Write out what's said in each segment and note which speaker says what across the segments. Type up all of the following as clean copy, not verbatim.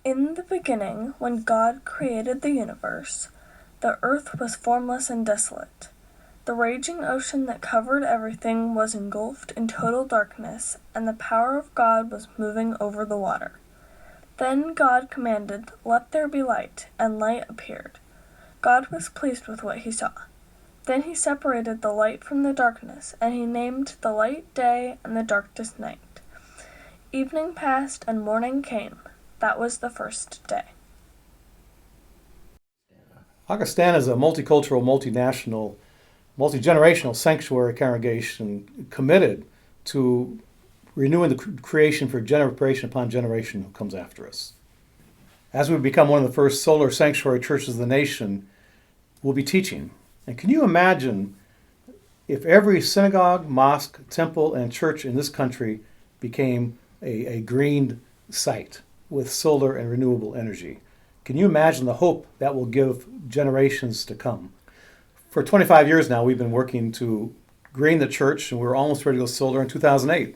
Speaker 1: In the beginning, when God created the universe, the earth was formless and desolate. The raging ocean that covered everything was engulfed in total darkness, and the power of God was moving over the water. Then God commanded, "Let there be light," and light appeared. God was pleased with what he saw. Then he separated the light from the darkness, and he named the light day and the darkness night. Evening passed and morning came. That was the first day.
Speaker 2: Augustana is a multicultural, multinational, multi-generational sanctuary congregation committed to renewing the creation for generation upon generation who comes after us. As we become one of the first solar sanctuary churches of the nation, we'll be teaching. And can you imagine if every synagogue, mosque, temple, and church in this country became a green site with solar and renewable energy? Can you imagine the hope that will give generations to come? For 25 years now, we've been working to green the church, and we were almost ready to go solar in 2008.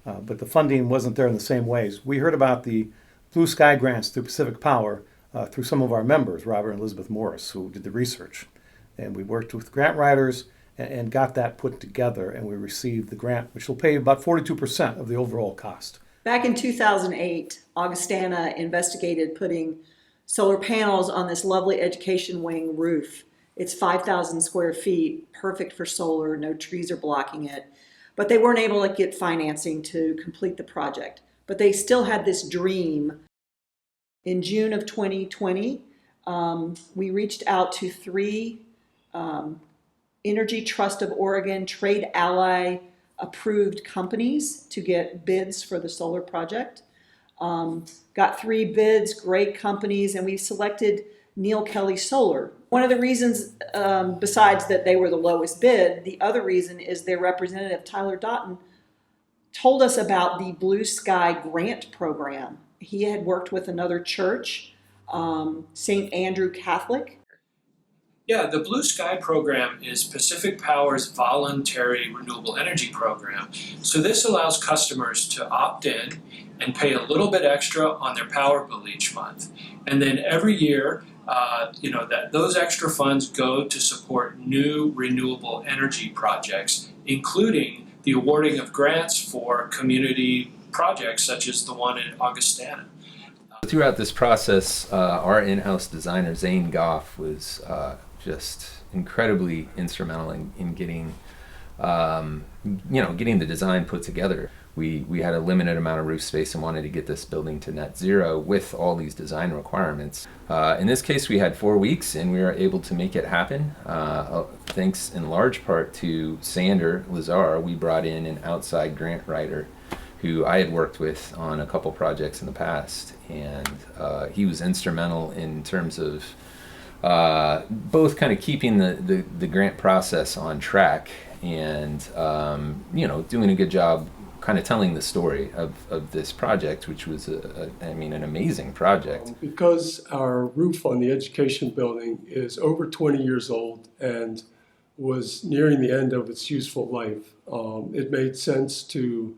Speaker 2: But the funding wasn't there in the same ways. We heard about the Blue Sky grants through Pacific Power through some of our members, Robert and Elizabeth Morris, who did the research. And we worked with grant writers and got that put together, and we received the grant, which will pay about 42% of the overall cost.
Speaker 3: Back in 2008, Augustana investigated putting solar panels on this lovely education wing roof. It's 5,000 square feet, perfect for solar, no trees are blocking it. But they weren't able to get financing to complete the project. But they still had this dream. In June of 2020, we reached out to three Energy Trust of Oregon Trade Ally approved companies to get bids for the solar project. Got three bids, great companies, and we selected Neil Kelly Solar. One of the reasons, besides that they were the lowest bid, the other reason is their representative, Tyler Doughton, told us about the Blue Sky Grant Program. He had worked with another church, St. Andrew Catholic.
Speaker 4: Yeah, the Blue Sky program is Pacific Power's voluntary renewable energy program. So this allows customers to opt in and pay a little bit extra on their power bill each month. And then every year, that those extra funds go to support new renewable energy projects, including the awarding of grants for community projects such as the one in Augustana.
Speaker 5: Throughout this process, our in-house designer, Zane Goff, was just incredibly instrumental in getting, getting the design put together. We had a limited amount of roof space and wanted to get this building to net zero with all these design requirements. In this case, we had 4 weeks and we were able to make it happen. Thanks in large part to Sander Lazar, we brought in an outside grant writer who I had worked with on a couple projects in the past. And he was instrumental in terms of both kind of keeping the grant process on track and, doing a good job kind of telling the story of this project, which was, an amazing project.
Speaker 6: Because our roof on the education building is over 20 years old and was nearing the end of its useful life, it made sense to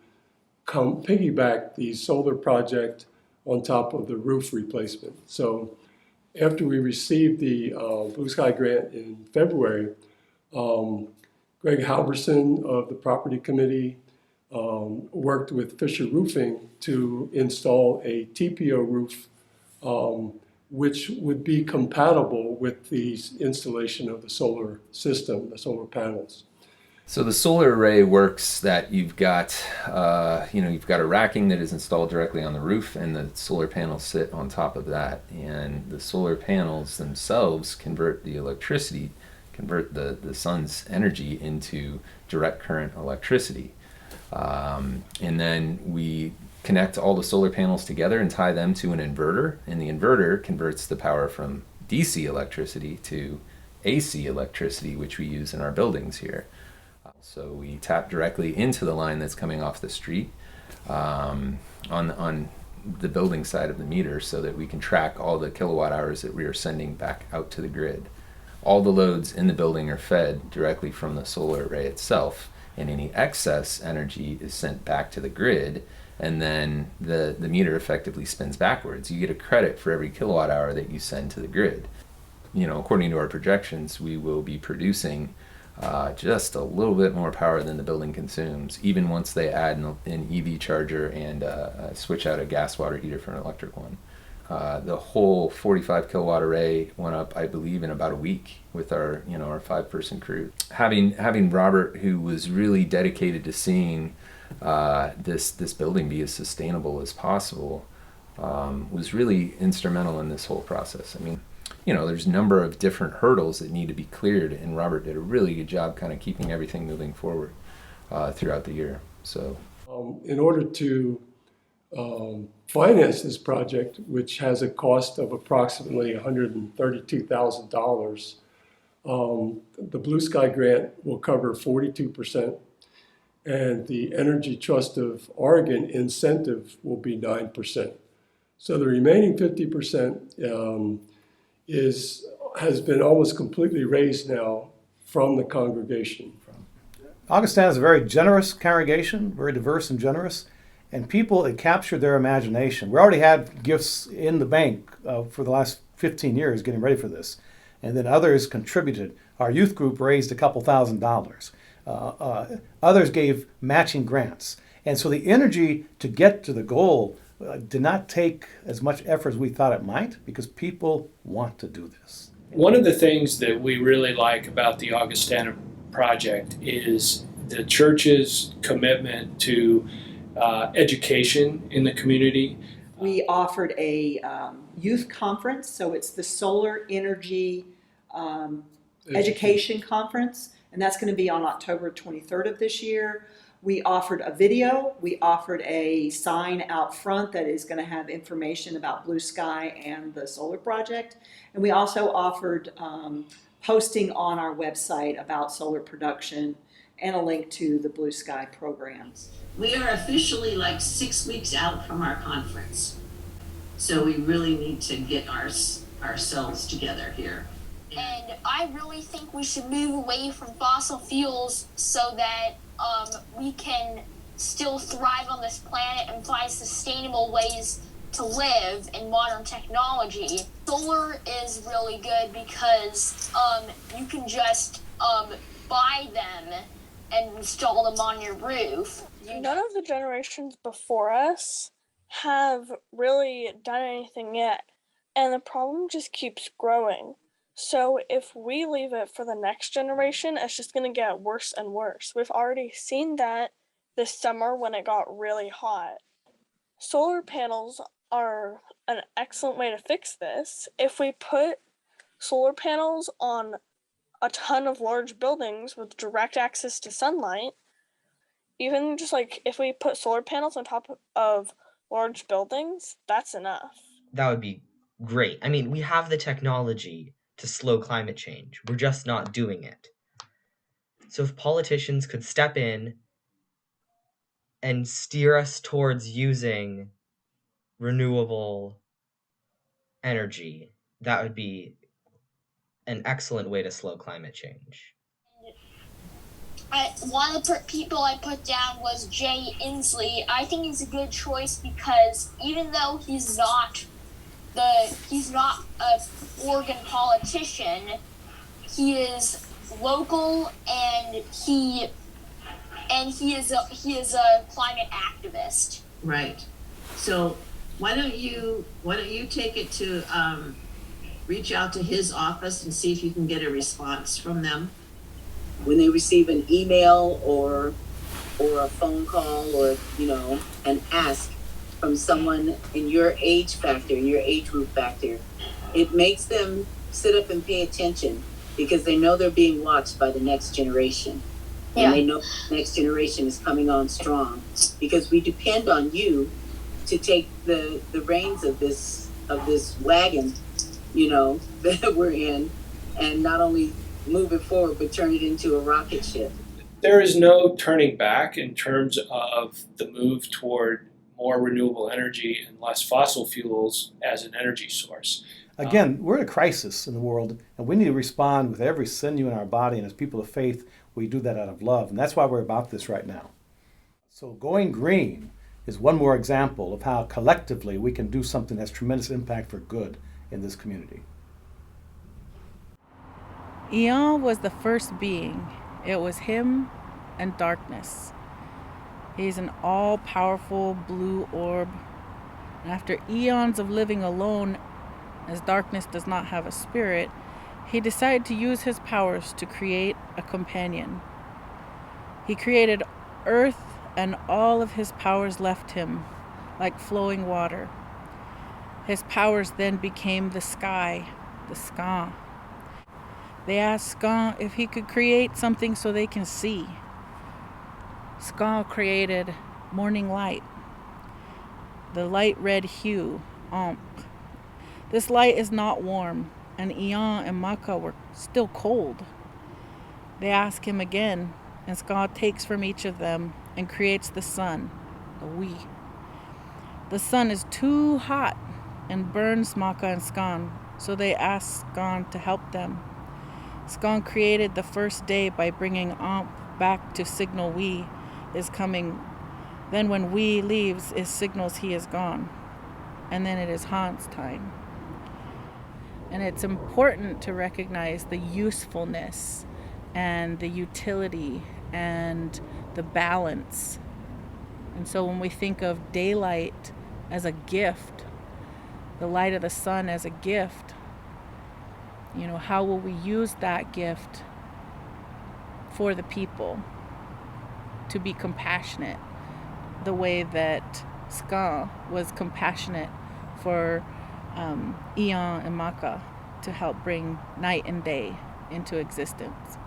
Speaker 6: piggyback the solar project on top of the roof replacement. So after we received the Blue Sky grant in February, Greg Halverson of the property committee worked with Fisher Roofing to install a TPO roof, which would be compatible with the installation of the solar system, the solar panels.
Speaker 5: So the solar array works that you've got a racking that is installed directly on the roof, and the solar panels sit on top of that. And the solar panels themselves convert the sun's energy into direct current electricity. And then we connect all the solar panels together and tie them to an inverter, and the inverter converts the power from DC electricity to AC electricity, which we use in our buildings here. So we tap directly into the line that's coming off the street on the building side of the meter so that we can track all the kilowatt hours that we are sending back out to the grid. All the loads in the building are fed directly from the solar array itself, and any excess energy is sent back to the grid and then the meter effectively spins backwards. You get a credit for every kilowatt hour that you send to the grid. According to our projections, we will be producing just a little bit more power than the building consumes, even once they add an EV charger and switch out a gas water heater for an electric one. The whole 45 kilowatt array went up, I believe, in about a week with our 5-person crew. Having Robert, who was really dedicated to seeing this building be as sustainable as possible, was really instrumental in this whole process. I mean, there's a number of different hurdles that need to be cleared, and Robert did a really good job kind of keeping everything moving forward throughout the year. So,
Speaker 6: in order to finance this project, which has a cost of approximately $132,000, the Blue Sky grant will cover 42%, and the Energy Trust of Oregon incentive will be 9%. So the remaining 50% has been almost completely raised now from the congregation.
Speaker 2: Augustana is a very generous congregation, very diverse and generous, and people, it captured their imagination. We already had gifts in the bank for the last 15 years getting ready for this, and then others contributed. Our youth group raised a couple $1,000s. Others gave matching grants. And so the energy to get to the goal did not take as much effort as we thought it might, because people want to do this.
Speaker 4: One of the things that we really like about the Augustana project is the church's commitment to education in the community.
Speaker 3: We offered a youth conference, so it's the Solar Energy Education Conference, and that's going to be on October 23rd of this year. We offered a video. We offered a sign out front that is going to have information about Blue Sky and the solar project. And we also offered posting on our website about solar production and a link to the Blue Sky programs.
Speaker 7: We are officially like 6 weeks out from our conference. So we really need to get ourselves together here.
Speaker 8: And I really think we should move away from fossil fuels so that we can still thrive on this planet and find sustainable ways to live in modern technology. Solar is really good because you can just buy them and install them on your roof.
Speaker 1: None of the generations before us have really done anything yet, and the problem just keeps growing. So if we leave it for the next generation, it's just going to get worse and worse. We've already seen that this summer when it got really hot. Solar panels are an excellent way to fix this. If we put solar panels on a ton of large buildings with direct access to sunlight, even just like if we put solar panels on top of large buildings, that's enough.
Speaker 9: That would be great. I mean, we have the technology to slow climate change. We're just not doing it. So if politicians could step in and steer us towards using renewable energy, that would be an excellent way to slow climate change.
Speaker 8: One of the people I put down was Jay Inslee. I think he's a good choice because even though he's not an Oregon politician, he is local and he is a climate activist.
Speaker 7: Right. So why don't you take it to reach out to his office and see if you can get a response from them.
Speaker 10: When they receive an email or a phone call or an ask from someone in your age factor, your age group factor, it makes them sit up and pay attention because they know they're being watched by the next generation. And
Speaker 8: Yeah.
Speaker 10: they know the next generation is coming on strong because we depend on you to take the reins of this wagon, that we're in, and not only move it forward, but turn it into a rocket ship.
Speaker 4: There is no turning back in terms of the move toward more renewable energy and less fossil fuels as an energy source.
Speaker 2: Again, we're in a crisis in the world, and we need to respond with every sinew in our body, and as people of faith, we do that out of love, and that's why we're about this right now. So going green is one more example of how collectively we can do something that's tremendous impact for good in this community.
Speaker 11: Eon was the first being. It was him and darkness. He's an all-powerful blue orb. And after eons of living alone, as darkness does not have a spirit, he decided to use his powers to create a companion. He created Earth, and all of his powers left him, like flowing water. His powers then became the sky, the Skan. They asked Skan if he could create something so they can see. Skan created morning light, the light red hue, Ankh. This light is not warm, and Eon and Maka were still cold. They ask him again, and Skan takes from each of them and creates the sun, the We. The sun is too hot and burns Maka and Skan, so they ask Skan to help them. Skan created the first day by bringing Ankh back to signal We is coming. Then when We leaves, it signals he is gone. And then it is Han's time. And it's important to recognize the usefulness and the utility and the balance. And so when we think of daylight as a gift, the light of the sun as a gift, how will we use that gift for the people to be compassionate the way that Skan was compassionate for Eon and Maka to help bring night and day into existence.